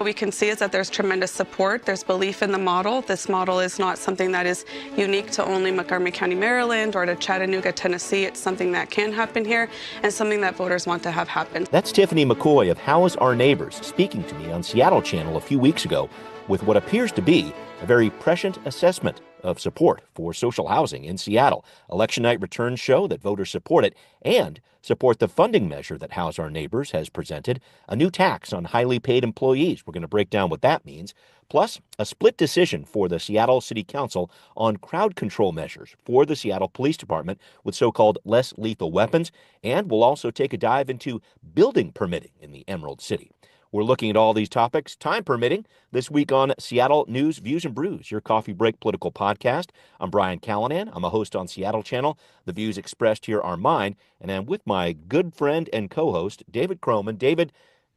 we can see is that there's tremendous support. There's belief in the model. This model is not something that is unique to only Montgomery County, Maryland, or to Chattanooga, Tennessee. It's something that can happen here and something that voters want to have happen. That's Tiffany McCoy of How's Our Neighbors speaking to me on Seattle Channel a few weeks ago with what appears to be a very prescient assessment of support for social housing in Seattle. Election night returns show that voters support it and support the funding measure that How's Our Neighbors has presented, a new tax on highly paid employees. We're going to break down what that means, plus a split decision for the Seattle City Council on crowd control measures for the Seattle Police Department with so-called less lethal weapons, and we'll also take a dive into building permitting in the Emerald City. We're looking at all these topics, time permitting, this week on Seattle News, Views, and Brews, your coffee break political podcast. I'm Brian Callanan. I'm a host on Seattle Channel. The views expressed here are mine, and I'm with my good friend and co-host, David Croman. David,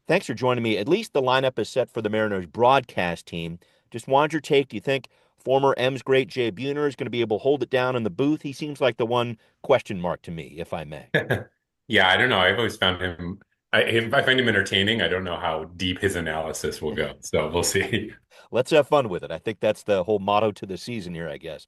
thanks for joining me. At least the lineup is set for the Mariners broadcast team. Just wanted your take. Do you think former M's great Jay Buhner is going to be able to hold it down in the booth? He seems like the one question mark to me, if I may. Yeah, I don't know. I've always found him. I find him entertaining. I don't know how deep his analysis will go, so we'll see. Let's have fun with it. I think that's the whole motto to the season here, I guess.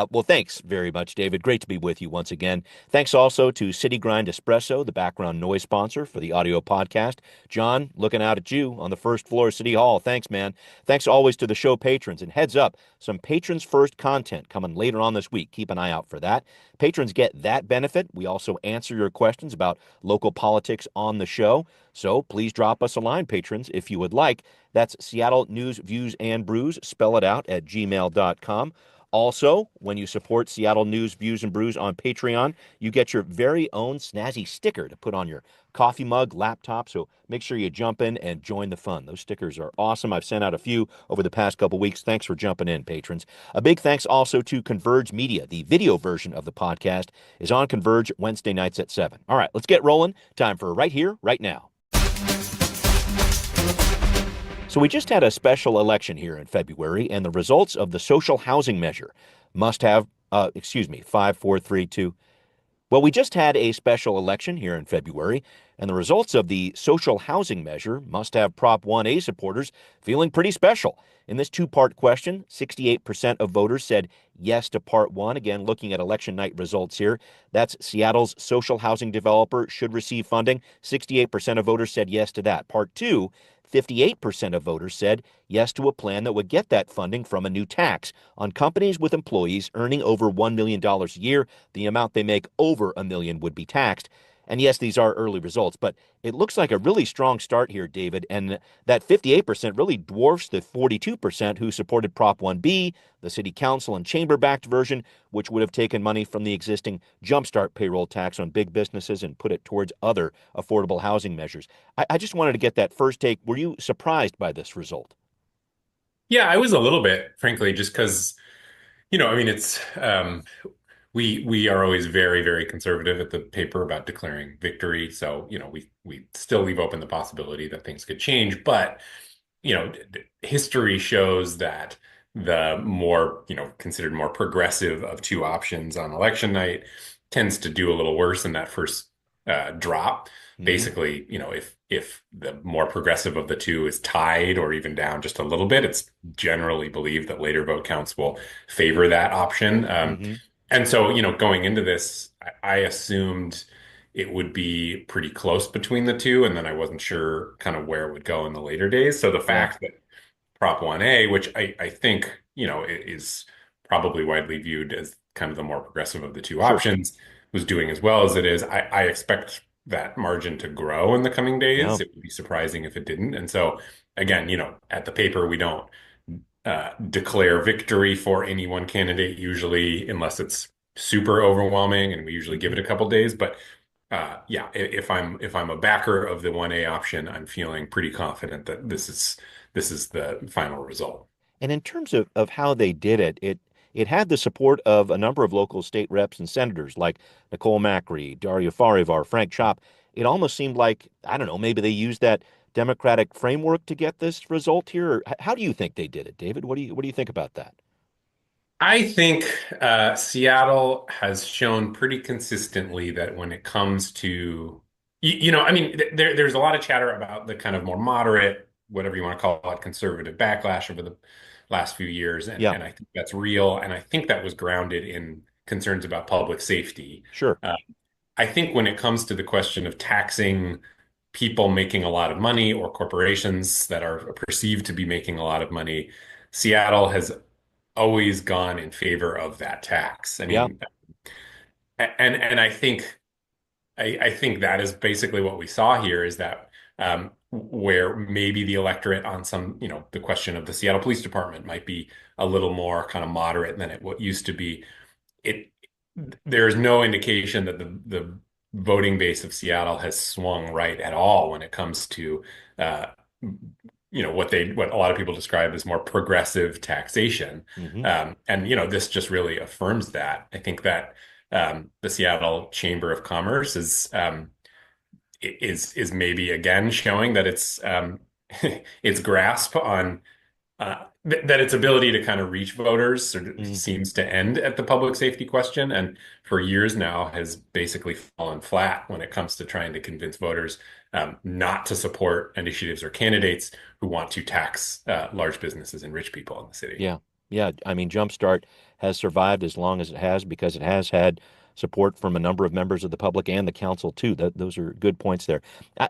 Well, thanks very much, David. Great to be with you once again. Thanks also to City Grind Espresso, the background noise sponsor for the audio podcast. John, looking out at you on the first floor of City Hall. Thanks, man. Thanks always to the show patrons. And heads up, some patrons first content coming later on this week. Keep an eye out for that. Patrons get that benefit. We also answer your questions about local politics on the show. So please drop us a line, patrons, if you would like. That's Seattle News, Views, and Brews. Spell it out at gmail.com. Also, when you support Seattle News, Views, and Brews on Patreon, you get your very own snazzy sticker to put on your coffee mug, laptop. So make sure you jump in and join the fun. Those stickers are awesome. I've sent out a few over the past couple weeks. Thanks for jumping in, patrons. A big thanks also to Converge Media. The video version of the podcast is on Converge Wednesday nights at 7. All right, let's get rolling. Time for Right Here, Right Now. So we just had a special election here in February, and the results of the social housing measure must have, 5, 4, 3, 2. Well, we just had a special election here in February, and the results of the social housing measure must have Prop 1A supporters feeling pretty special. In this two-part question, 68% of voters said yes to Part 1. Again, looking at election night results here, that's Seattle's social housing developer should receive funding. 68% of voters said yes to that. Part 2, 58% of voters said yes to a plan that would get that funding from a new tax on companies with employees earning over $1 million a year. The amount they make over $1 million would be taxed. And yes, these are early results, but it looks like a really strong start here, David. And that 58% really dwarfs the 42% who supported Prop 1B, the city council and chamber-backed version, which would have taken money from the existing Jumpstart payroll tax on big businesses and put it towards other affordable housing measures. I just wanted to get that first take. Were you surprised by this result? Yeah, I was a little bit, frankly, just because, it's we are always very, very conservative at the paper about declaring victory. So, we still leave open the possibility that things could change. But, history shows that the more, considered more progressive of two options on election night tends to do a little worse in that first drop. Mm-hmm. Basically, if the more progressive of the two is tied or even down just a little bit, it's generally believed that later vote counts will favor that option. Mm-hmm. And so, going into this, I assumed it would be pretty close between the two, and then I wasn't sure kind of where it would go in the later days. So the fact that Prop 1A, which I think, is probably widely viewed as kind of the more progressive of the two options, was doing as well as it is, I expect that margin to grow in the coming days. Yeah. It would be surprising if it didn't. And so, again, at the paper, we don't declare victory for any one candidate usually, unless it's super overwhelming, and we usually give it a couple days. But if I'm a backer of the 1A option, I'm feeling pretty confident that this is the final result. And in terms of how they did it had the support of a number of local state reps and senators like Nicole Macri, Daria Farivar, Frank Chop. It almost seemed like, I don't know, maybe they used that Democratic framework to get this result here. Or how do you think they did it, David? What do you think about that? I think Seattle has shown pretty consistently that when it comes to, there's a lot of chatter about the kind of more moderate whatever you want to call it, conservative backlash over the last few years. Yeah, And I think that's real. And I think that was grounded in concerns about public safety. sure. Uh, I think when it comes to the question of taxing people making a lot of money or corporations that are perceived to be making a lot of money, Seattle has always gone in favor of that tax. I Yeah. mean, and I think that is basically what we saw here is that where maybe the electorate on some, the question of the Seattle Police Department might be a little more kind of moderate than it what used to be. It there is no indication that the voting base of Seattle has swung right at all when it comes to uh, what a lot of people describe as more progressive taxation. Hmm. And this just really affirms that. I think that the Seattle Chamber of Commerce is maybe again showing that its grasp on that its ability to kind of reach voters sort of Hmm. seems to end at the public safety question, and for years now has basically fallen flat when it comes to trying to convince voters not to support initiatives or candidates who want to tax large businesses and rich people in the city. Yeah. Yeah. I mean, Jumpstart has survived as long as it has because it has had support from a number of members of the public and the council too. Those are good points there.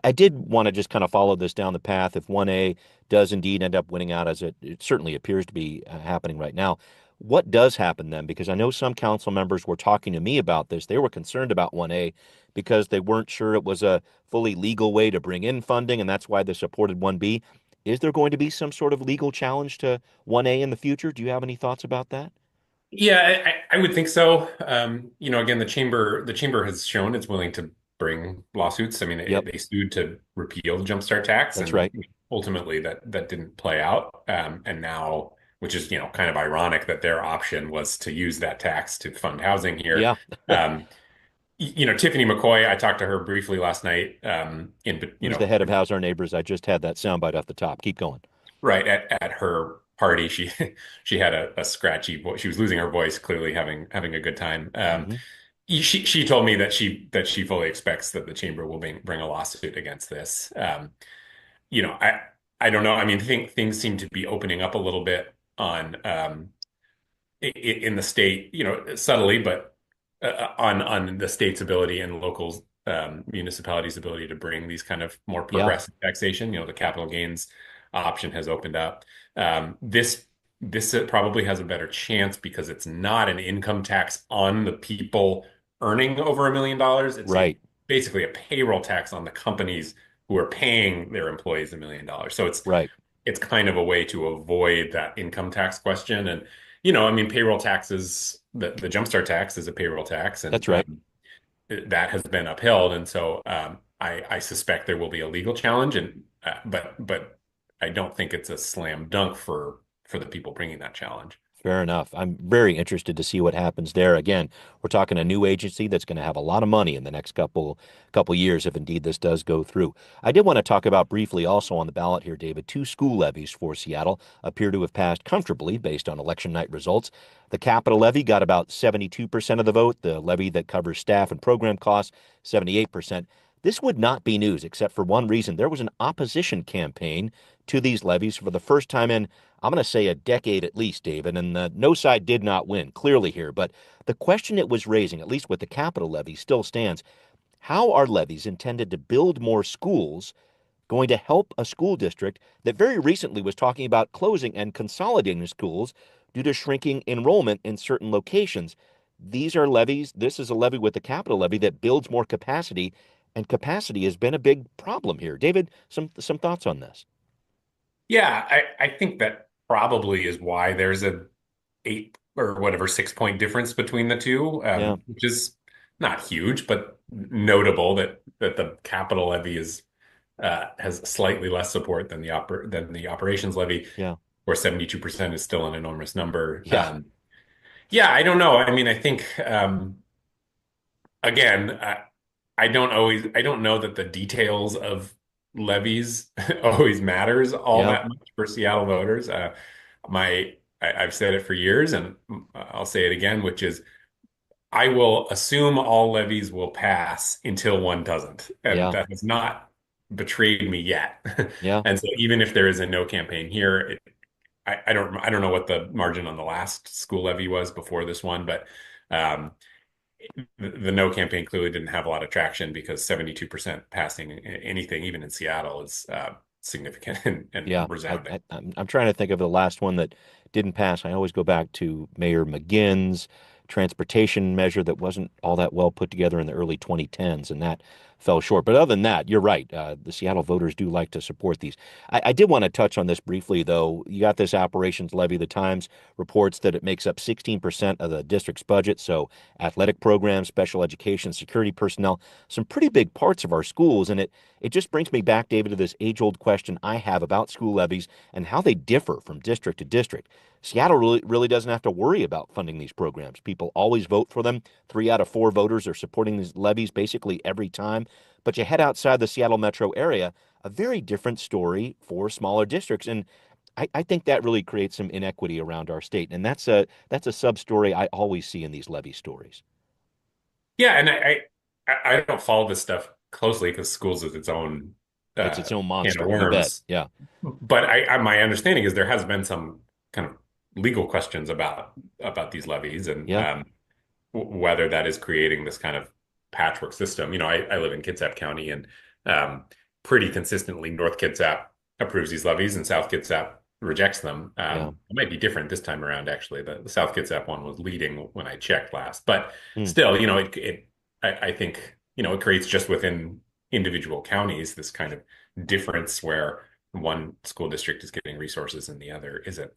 I did want to just kind of follow this down the path. If 1A does indeed end up winning out, as it certainly appears to be happening right now, what does happen then? Because I know some council members were talking to me about this. They were concerned about 1A because they weren't sure it was a fully legal way to bring in funding, and that's why they supported 1B. Is there going to be some sort of legal challenge to 1A in the future? Do you have any thoughts about that? Yeah, I would think so. Again, the chamber has shown it's willing to bring lawsuits. I mean, Yep, they sued to repeal the Jumpstart tax, that's and right. ultimately that didn't play out. And now, which is kind of ironic that their option was to use that tax to fund housing here. Yeah, Um, Tiffany McCoy, I talked to her briefly last night. who's the head of House Our Neighbors? I just had that soundbite off the top. Keep going. right at her party, she she had a scratchy voice. She was losing her voice, clearly having a good time. Hmm. She told me that she fully expects that the chamber will bring a lawsuit against this. You know, I don't know. I mean, things seem to be opening up a little bit on in the state, subtly, but on the state's ability and local municipalities' ability to bring these kind of more Yeah, progressive taxation. The capital gains option has opened up. This probably has a better chance because it's not an income tax on the people earning over $1 million. It's a right, basically a payroll tax on the companies who are paying their employees $1 million. So right. it's kind of a way to avoid that income tax question. And, I mean, payroll taxes, the Jumpstart tax is a payroll tax, and That's right. that has been upheld. And so I suspect there will be a legal challenge, and but I don't think it's a slam dunk for the people bringing that challenge. Fair enough. I'm very interested to see what happens there. Again, we're talking a new agency that's going to have a lot of money in the next couple years if indeed this does go through. I did want to talk about briefly also on the ballot here, David. Two school levies for Seattle appear to have passed comfortably based on election night results. The capital levy got about 72% of the vote. The levy that covers staff and program costs, 78%. This would not be news except for one reason. There was an opposition campaign to these levies for the first time in I'm going to say a decade at least, David, and no side did not win, clearly here. But the question it was raising, at least with the capital levy, still stands. How are levies intended to build more schools going to help a school district that very recently was talking about closing and consolidating schools due to shrinking enrollment in certain locations? These are levies. This is a levy with the capital levy that builds more capacity, and capacity has been a big problem here. David, some thoughts on this? Yeah, I think that probably is why there's a 8 or whatever 6 point difference between the two, Yeah, which is not huge, but notable that the capital levy has slightly less support than the operations levy, yeah, where 72% is still an enormous number. yeah, Yeah, I don't know. I mean, I think again, I don't know that the details of levies always matters all yeah, that much for Seattle voters. I've said it for years, and I'll say it again, which is I will assume all levies will pass until one doesn't, and yeah. that has not betrayed me yet. Yeah. And so even if there is a no campaign here, I don't know what the margin on the last school levy was before this one, but um, the no campaign clearly didn't have a lot of traction because 72% passing anything, even in Seattle, is significant and Yeah, resounding. I'm trying to think of the last one that didn't pass. I always go back to Mayor McGinn's transportation measure that wasn't all that well put together in the early 2010s, and that fell short. But other than that, you're right. The Seattle voters do like to support these. I did want to touch on this briefly, though. You got this operations levy. The Times reports that it makes up 16% of the district's budget. So athletic programs, special education, security personnel, some pretty big parts of our schools, and it just brings me back, David, to this age-old question I have about school levies and how they differ from district to district. Seattle really doesn't have to worry about funding these programs. People always vote for them. 3 out of 4 voters are supporting these levies basically every time. But you head outside the Seattle metro area, a very different story for smaller districts. And I think that really creates some inequity around our state. And that's a sub story I always see in these levy stories. Yeah, and I don't follow this stuff closely because schools is its own It's its own can of monster, you bet. worms. Yeah, But my understanding is there has been some kind of legal questions about these levies and yeah, whether that is creating this kind of patchwork system. I live in Kitsap County, and um, pretty consistently North Kitsap approves these levies and South Kitsap rejects them. yeah. It might be different this time around, actually. The South Kitsap one was leading when I checked last, but Hmm. still, I think, it creates just within individual counties this kind of difference where one school district is getting resources and the other isn't.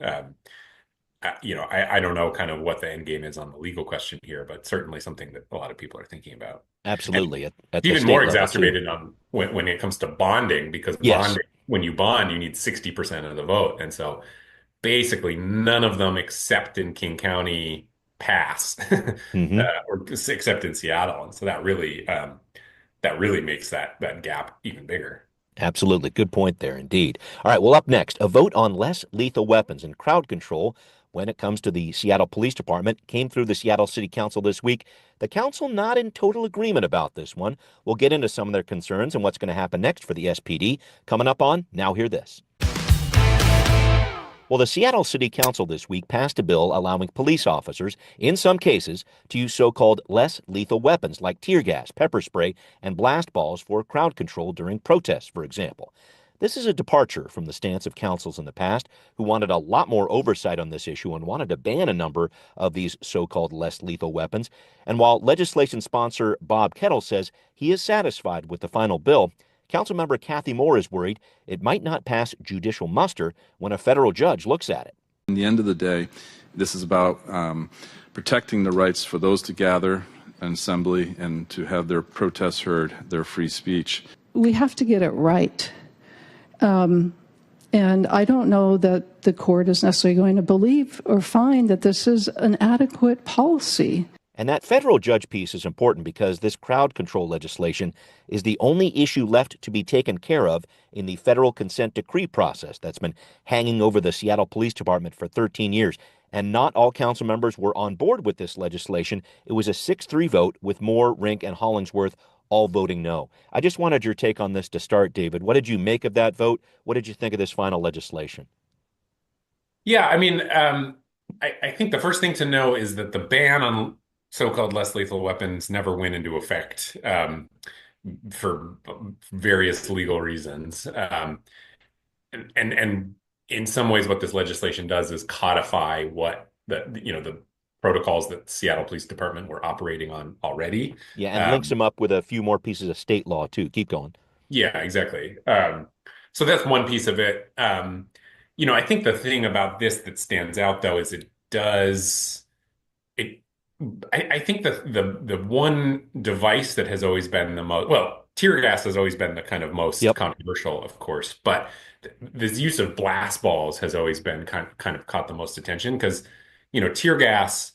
I don't know kind of what the end game is on the legal question here, but certainly something that a lot of people are thinking about. And Absolutely. At it's the even more state level, too. exacerbated on when it comes to bonding, because Yes. when you bond, you need 60% of the vote. And so basically none of them except in King County pass, Hmm. or except in Seattle. And so that really makes that gap even bigger. Absolutely. Good point there, indeed. All right. Well, up next, a vote on less lethal weapons and crowd control when it comes to the Seattle Police Department came through the Seattle City Council this week. The council not in total agreement about this one. We'll get into some of their concerns and what's going to happen next for the SPD. Coming up on Now Hear This. Well, the Seattle City Council this week passed a bill allowing police officers, in some cases, to use so-called less lethal weapons like tear gas, pepper spray, and blast balls for crowd control during protests, for example. This is a departure from the stance of councils in the past who wanted a lot more oversight on this issue and wanted to ban a number of these so-called less lethal weapons. And while legislation sponsor Bob Kettle says he is satisfied with the final bill, Councilmember Kathy Moore is worried it might not pass judicial muster when a federal judge looks at it. In the end of the day, this is about protecting the rights for those to gather an assembly and to have their protests heard, their free speech. We have to get it right. And I don't know that the court is necessarily going to believe or find that this is an adequate policy. And that federal judge piece is important because this crowd control legislation is the only issue left to be taken care of in the federal consent decree process that's been hanging over the Seattle Police Department for 13 years. And not all council members were on board with this legislation. It was a 6-3 vote with Moore, Rink, and Hollingsworth all voting no. I just wanted your take on this to start, David. What did you make of that vote? What did you think of this final legislation? Yeah, I mean, I think the first thing to know is that the ban on so-called less lethal weapons never went into effect, for various legal reasons. And in some ways, what this legislation does is codify what the protocols that Seattle Police Department were operating on already. Yeah, and links Um, them up with a few more pieces of state law, too. Keep going. Yeah, exactly. So that's one piece of it. I think the thing about this that stands out, though, is it. I think the one device that has always been the most, well, tear gas has always been the kind of most Yep. controversial, of course, but this use of blast balls has always been kind of caught the most attention because, tear gas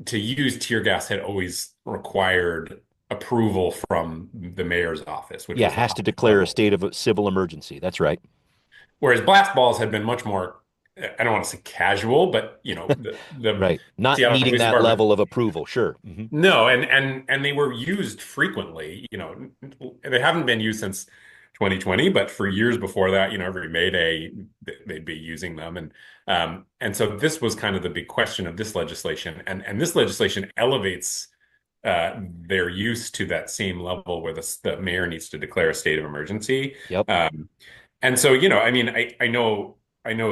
to use tear gas had always required approval from the mayor's office, which Yeah, was the has to highest declare a level. state of a civil emergency. That's right. Whereas blast balls had been much more, I don't want to say casual, but the Right. Not Seattle needing Police that Department. level of approval. Sure. Hmm. No, and they were used frequently. They haven't been used since 2020, but for years before that, every May Day they'd be using them, and so this was kind of the big question of this legislation, and this legislation elevates their use to that same level where the mayor needs to declare a state of emergency. Yep. And so, I mean, I know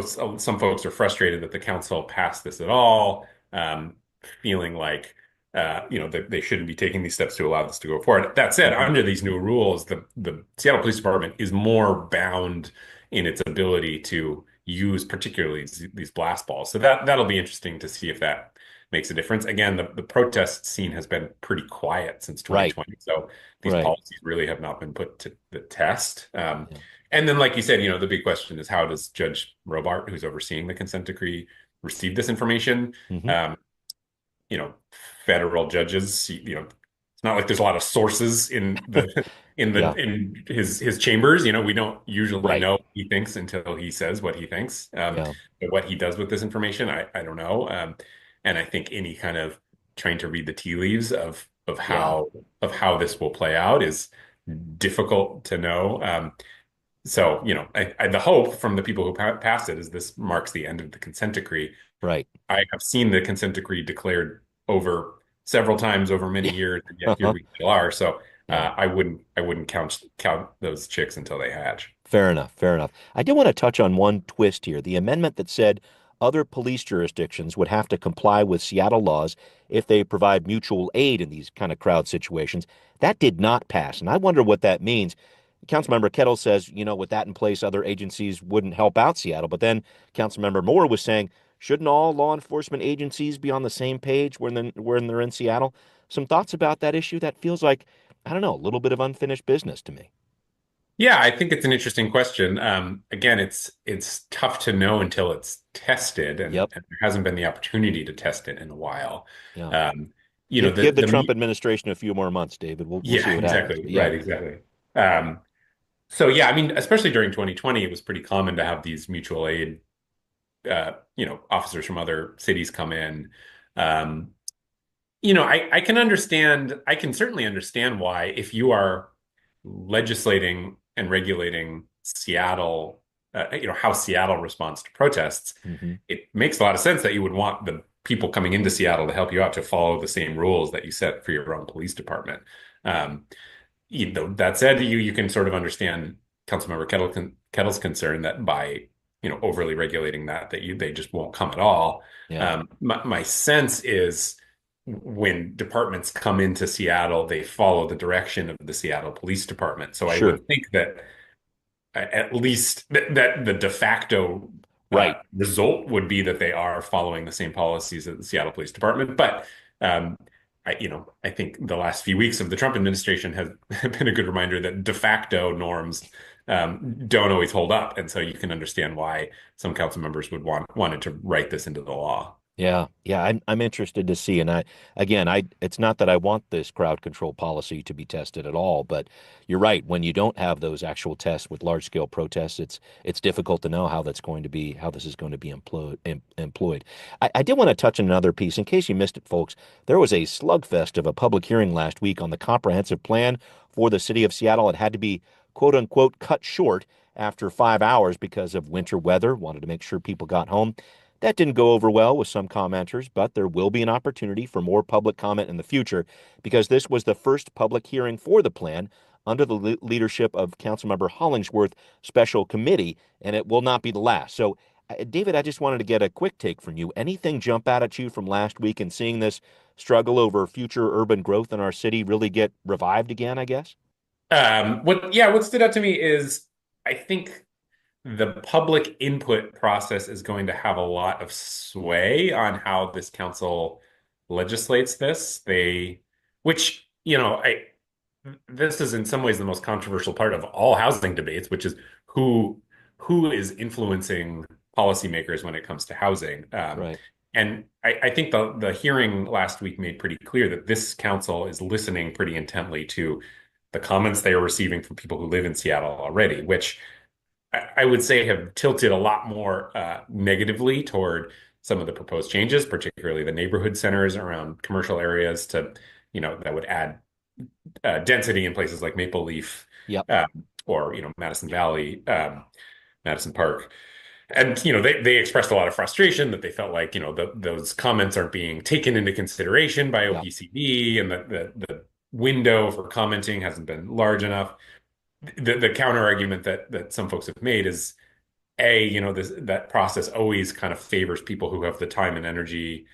some folks are frustrated that the council passed this at all, feeling like that they shouldn't be taking these steps to allow this to go forward. That said, Mhm. under these new rules, the Seattle Police Department is more bound in its ability to use particularly these blast balls. So that'll be interesting to see if that makes a difference. Again, the protest scene has been pretty quiet since Right. 2020, so these Right. policies really have not been put to the test. Yeah. And then, like you said, the big question is, how does Judge Robart, who's overseeing the consent decree, receive this information? Hmm. Um, Federal judges, it's not like there's a lot of sources in the Yeah. in his chambers. We don't usually Right. know what he thinks until he says what he thinks. Yeah. But what he does with this information, I don't know. And I think any kind of trying to read the tea leaves of Yeah. how this will play out is difficult to know. So, the hope from the people who passed it is this marks the end of the consent decree. Right. I have seen the consent decree declared over several times over many years, and yet here Uh-huh. we still are. So, Yeah. I wouldn't count those chicks until they hatch. Fair enough. Fair enough. I did want to touch on one twist here. The amendment that said other police jurisdictions would have to comply with Seattle laws if they provide mutual aid in these kind of crowd situations. That did not pass. And I wonder what that means. Councilmember Kettle says, with that in place, other agencies wouldn't help out Seattle. But then Councilmember Moore was saying, shouldn't all law enforcement agencies be on the same page when they're in Seattle? Some thoughts about that issue? That feels like, I don't know, a little bit of unfinished business to me. Yeah, I think it's an interesting question. Again, it's tough to know until it's tested, and, Yep. and there hasn't been the opportunity to test it in a while. Yeah. Um, Give the Trump administration a few more months, David. We'll see yeah, what happens. exactly. But yeah. Right, exactly. So yeah, I mean, especially during 2020, it was pretty common to have these mutual aid, officers from other cities come in. Um, I can certainly understand why, if you are legislating and regulating Seattle, how Seattle responds to protests, Hmm. it makes a lot of sense that you would want the people coming into Seattle to help you out to follow the same rules that you set for your own police department. Um, that said, you can sort of understand Councilmember Kettle's concern that by overly regulating they just won't come at all. Yeah. My sense is when departments come into Seattle, they follow the direction of the Seattle Police Department. So I Sure. would think that at least that the de facto Right. result would be that they are following the same policies of the Seattle Police Department. But um, I think the last few weeks of the Trump administration has been a good reminder that de facto norms don't always hold up, and so you can understand why some council members would wanted to write this into the law. Yeah, yeah, I'm interested to see. And it's not that I want this crowd control policy to be tested at all, but you're right. When you don't have those actual tests with large scale protests, it's difficult to know how this is going to be employed. I did want to touch on another piece. In case you missed it, folks, there was a slugfest of a public hearing last week on the comprehensive plan for the city of Seattle. It had to be quote unquote cut short after 5 hours because of winter weather. Wanted to make sure people got home. That didn't go over well with some commenters, but there will be an opportunity for more public comment in the future because this was the first public hearing for the plan under the leadership of Councilmember Hollingsworth Special Committee, and it will not be the last. So, David, I just wanted to get a quick take from you. Anything jump out at you from last week and seeing this struggle over future urban growth in our city really get revived again, I guess? What stood out to me is I think the public input process is going to have a lot of sway on how this council legislates this. Which, this is in some ways the most controversial part of all housing debates, which is who is influencing policymakers when it comes to housing. Right. And I think the hearing last week made pretty clear that this council is listening pretty intently to the comments they are receiving from people who live in Seattle already, which I would say have tilted a lot more negatively toward some of the proposed changes, particularly the neighborhood centers around commercial areas that would add density in places like Maple Leaf. Yep. or Madison Valley, Madison Park. And they expressed a lot of frustration that they felt like those comments aren't being taken into consideration by Yeah. OPCD, and that the window for commenting hasn't been large enough. The counter argument that some folks have made is that process always kind of favors people who have the time and energy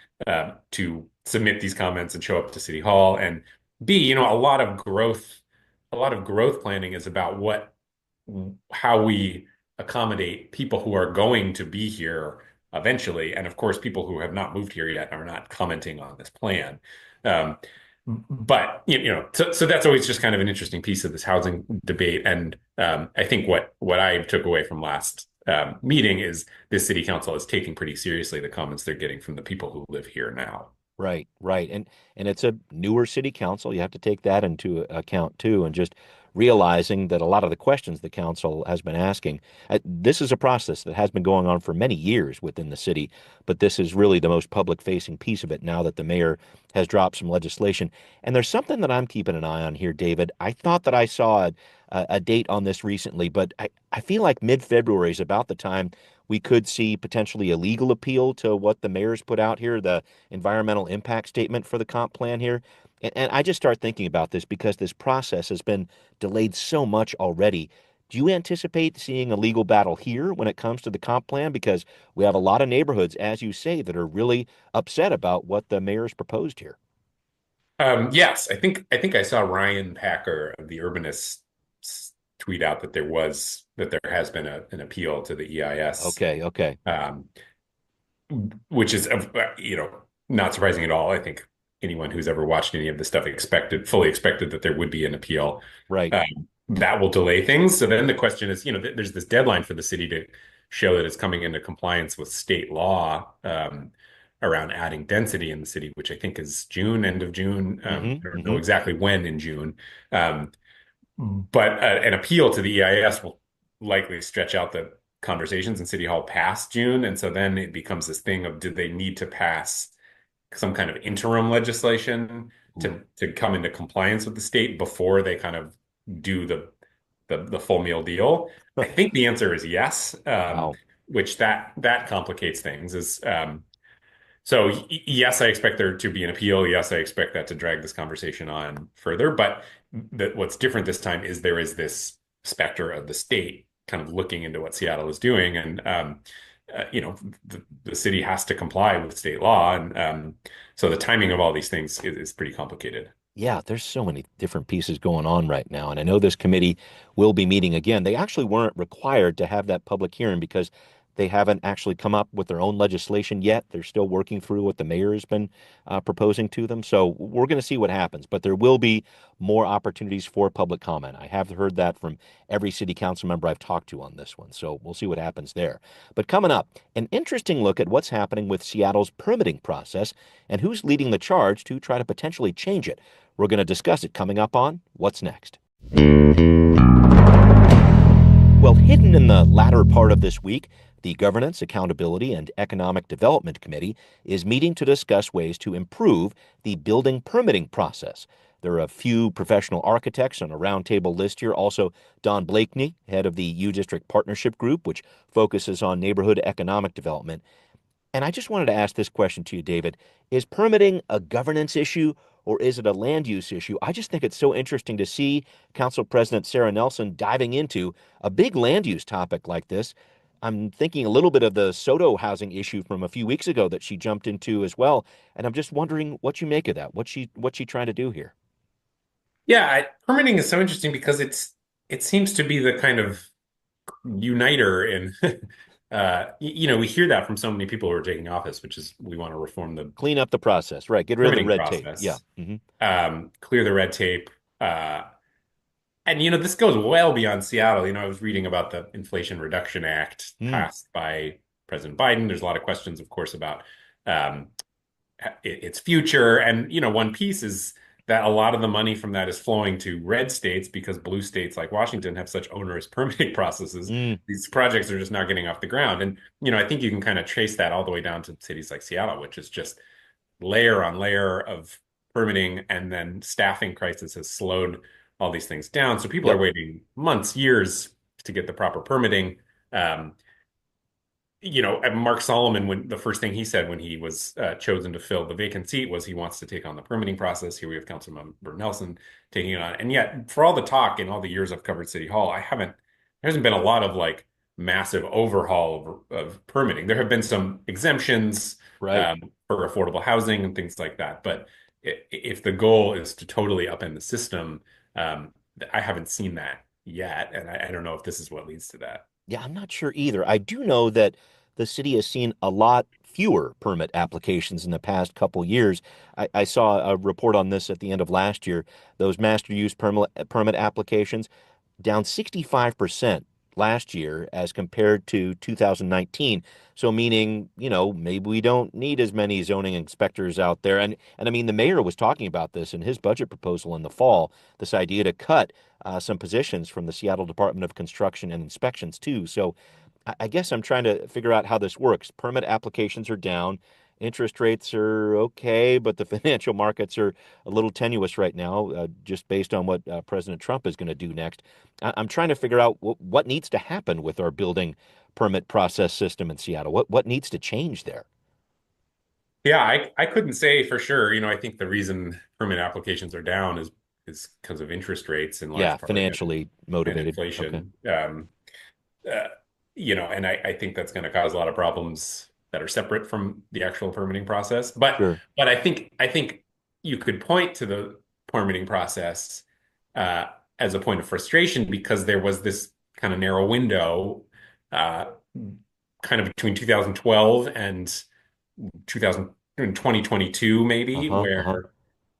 to submit these comments and show up to City Hall. And B, a lot of growth planning is about how we accommodate people who are going to be here eventually. And of course, people who have not moved here yet are not commenting on this plan. Um, but so that's always just kind of an interesting piece of this housing debate. And I think what I took away from last meeting is this city council is taking pretty seriously the comments they're getting from the people who live here now. Right, right. And it's a newer city council. You have to take that into account too, and just realizing that a lot of the questions the council has been asking, this is a process that has been going on for many years within the city, but this is really the most public-facing piece of it now that the mayor has dropped some legislation. And there's something that I'm keeping an eye on here, David. I thought that I saw a date on this recently, but I feel like mid-February is about the time we could see potentially a legal appeal to what the mayor's put out here, the environmental impact statement for the comp plan here. And I just start thinking about this because this process has been delayed so much already. Do you anticipate seeing a legal battle here when it comes to the comp plan? Because we have a lot of neighborhoods, as you say, that are really upset about what the mayor's proposed here. Yes, I think I saw Ryan Packer of the Urbanists tweet out that there has been an appeal to the EIS, Okay, okay, um, which is not surprising at all. I think anyone who's ever watched any of this stuff fully expected that there would be an appeal. right. That will delay things. So then the question is, there's this deadline for the city to show that it's coming into compliance with state law around adding density in the city, which I think is June, end of June. I don't know exactly when in June. But an appeal to the EIS will likely stretch out the conversations in City Hall past June. And so then it becomes this thing of, do they need to pass some kind of interim legislation to come into compliance with the state before they kind of do the full meal deal? I think the answer is yes, Wow. which that complicates things. So yes, I expect there to be an appeal. Yes, I expect that to drag this conversation on further. But what's different this time is there is this specter of the state kind of looking into what Seattle is doing, and the city has to comply with state law, and so the timing of all these things is pretty complicated. Yeah, there's so many different pieces going on right now. And I know this committee will be meeting again. They actually weren't required to have that public hearing because they haven't actually come up with their own legislation yet. They're still working through what the mayor has been proposing to them. So we're going to see what happens. But there will be more opportunities for public comment. I have heard that from every city council member I've talked to on this one. So we'll see what happens there. But coming up, an interesting look at what's happening with Seattle's permitting process and who's leading the charge to try to potentially change it. We're going to discuss it coming up on What's Next. Well, hidden in the latter part of this week, the Governance, Accountability, and Economic Development Committee is meeting to discuss ways to improve the building permitting process. There are a few professional architects on a roundtable list here. Also, Don Blakeney, head of the U District Partnership Group, which focuses on neighborhood economic development. And I just wanted to ask this question to you, David. Is permitting a governance issue or is it a land use issue? I just think it's so interesting to see Council President Sarah Nelson diving into a big land use topic like this. I'm thinking a little bit of the Soto housing issue from a few weeks ago that she jumped into as well. And I'm just wondering what you make of that. What's she trying to do here? Yeah, permitting is so interesting because it seems to be the kind of uniter in we hear that from so many people who are taking office, which is we want to reform the Clean up the process, right? Get rid of the permitting red tape. Yeah. process, clear the red tape. And this goes well beyond Seattle. I was reading about the Inflation Reduction Act passed by President Biden. There's a lot of questions, of course, about um, its future. And, one piece is that a lot of the money from that is flowing to red states because blue states like Washington have such onerous permitting processes. These projects are just not getting off the ground. And, I think you can kind of trace that all the way down to cities like Seattle, which is just layer on layer of permitting, and then staffing crisis has slowed all these things down. So people are Yep. waiting months, years to get the proper permitting. Um, and Mark Solomon, when the first thing he said when he was chosen to fill the vacant seat was he wants to take on the permitting process. Here we have Councilmember Nelson taking it on. And yet, for all the talk and all the years I've covered City Hall, there hasn't been a lot of like massive overhaul of permitting. There have been some exemptions Right. for affordable housing and things like that. But if the goal is to totally upend the system, I haven't seen that yet. And I don't know if this is what leads to that. Yeah, I'm not sure either. I do know that the city has seen a lot fewer permit applications in the past couple years. I saw a report on this at the end of last year. Those master use permit applications down 65% last year as compared to 2019. So meaning, maybe we don't need as many zoning inspectors out there. And I mean, the mayor was talking about this in his budget proposal in the fall, this idea to cut some positions from the Seattle Department of Construction and Inspections too. So I guess I'm trying to figure out how this works. Permit applications are down. Interest rates are okay, but the financial markets are a little tenuous right now, just based on what President Trump is going to do next. I'm trying to figure out what needs to happen with our building permit process system in Seattle. What needs to change there? Yeah, I couldn't say for sure. I think the reason permit applications are down is because of interest rates in large Yeah, part financially and motivated. Okay, inflation. Uh, and I think that's going to cause a lot of problems that are separate from the actual permitting process. But sure. but I think you could point to the permitting process uh, as a point of frustration because there was this kind of narrow window, uh, kind of between 2012 and 2000 2022 maybe, Uh-huh, uh-huh. where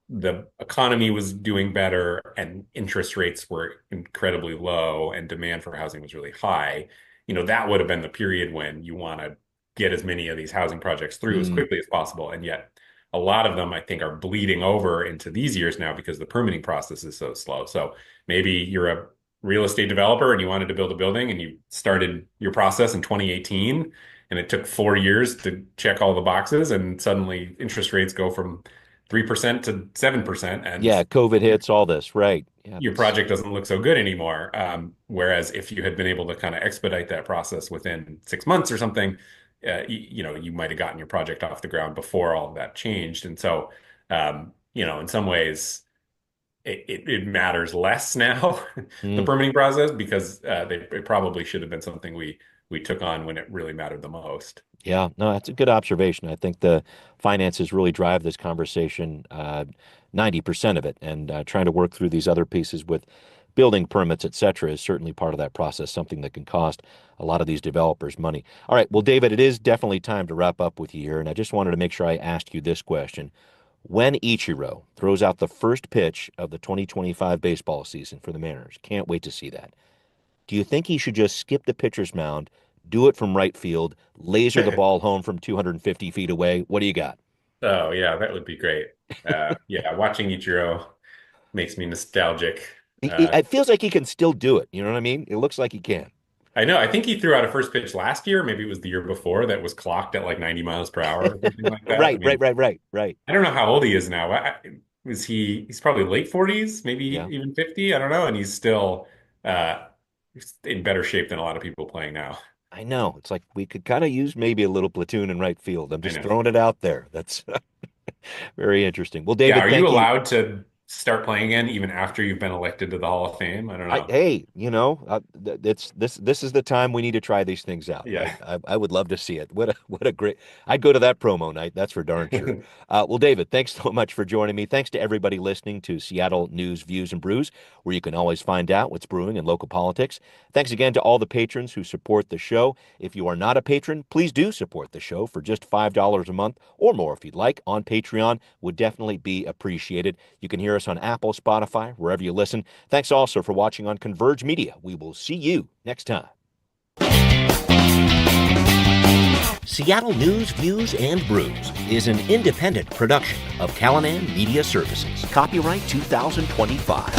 the economy was doing better and interest rates were incredibly low and demand for housing was really high. That would have been the period when you want to get as many of these housing projects through as Mm, quickly as possible. And yet a lot of them, I think, are bleeding over into these years now because the permitting process is so slow. So maybe you're a real estate developer and you wanted to build a building and you started your process in 2018 and it took 4 years to check all the boxes and suddenly interest rates go from 3% to 7%, and yeah, COVID hits all this, right? Yeah, your project doesn't look so good anymore. Whereas if you had been able to kind of expedite that process within 6 months or something, you might have gotten your project off the ground before all of that changed. And so, in some ways, it matters less now, the mm. permitting process, because it probably should have been something we took on when it really mattered the most. Yeah, no, that's a good observation. I think the finances really drive this conversation, 90% of it, and trying to work through these other pieces with building permits, et cetera, is certainly part of that process, something that can cost a lot of these developers money. All right, well, David, it is definitely time to wrap up with you here, and I just wanted to make sure I asked you this question. When Ichiro throws out the first pitch of the 2025 baseball season for the Mariners, can't wait to see that. Do you think he should just skip the pitcher's mound, do it from right field, laser the ball home from 250 feet away? What do you got? Oh yeah, that would be great. Yeah, watching Ichiro makes me nostalgic. It feels like he can still do it. You know what I mean? It looks like he can. I know. I think he threw out a first pitch last year. Maybe it was the year before that was clocked at like 90 miles per hour or something like that. I Right, right, mean, right, right, right. I don't know how old he is now. He's probably late 40s, maybe Yeah, even 50. I don't know. And he's still uh, in better shape than a lot of people playing now. I know. It's like we could kind of use maybe a little platoon in right field. I'm I just know. throwing it out there. That's very interesting. Well, Yeah. David, Are you thank you. allowed to start playing again even after you've been elected to the Hall of Fame? I don't know. Hey, it's this is the time we need to try these things out. Yeah. I would love to see it. What a great. I'd go to that promo night. That's for darn sure. Well, David, thanks so much for joining me. Thanks to everybody listening to Seattle News, Views, and Brews, where you can always find out what's brewing in local politics. Thanks again to all the patrons who support the show. If you are not a patron, please do support the show for just $5 a month or more if you'd like on Patreon. Would definitely be appreciated. You can hear us on Apple, Spotify, wherever you listen. Thanks also for watching on Converge Media. We will see you next time. Seattle News, Views, and Brews is an independent production of Callanan Media Services. Copyright 2025.